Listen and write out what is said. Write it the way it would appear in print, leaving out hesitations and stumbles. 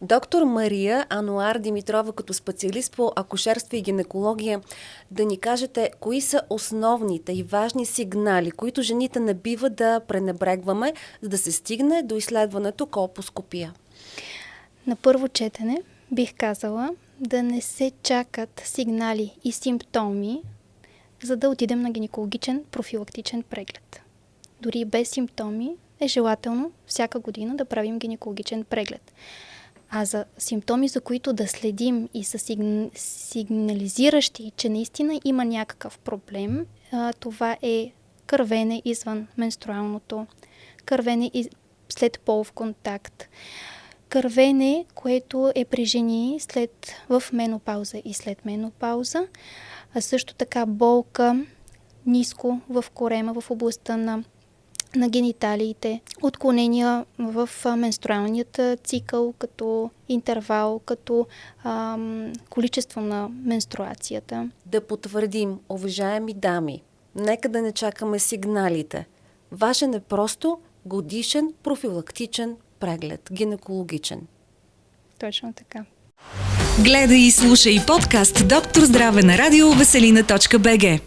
Доктор Мария Ануар Димитрова, като специалист по акушерство и гинекология, да ни кажете кои са основните и важни сигнали, които жените не бива да пренебрегваме, за да се стигне до изследването колпоскопия. На първо четене бих казала да не се чакат сигнали и симптоми, за да отидем на гинекологичен профилактичен преглед. Дори без симптоми е желателно всяка година да правим гинекологичен преглед. А за симптоми, за които да следим и са сигнализиращи, че наистина има някакъв проблем, това е кървене извън менструалното, кървене след полов контакт, кървене, което е при жени в менопауза и след менопауза, а също така болка ниско в корема, в областта на гениталиите, отклонения в менструалният цикъл, като интервал, като количество на менструацията. Да потвърдим, уважаеми дами, нека да не чакаме сигналите. Важен е просто годишен профилактичен преглед, гинекологичен. Точно така. Гледай и слушай подкаст Доктор Здраве на радио Веселина.bg.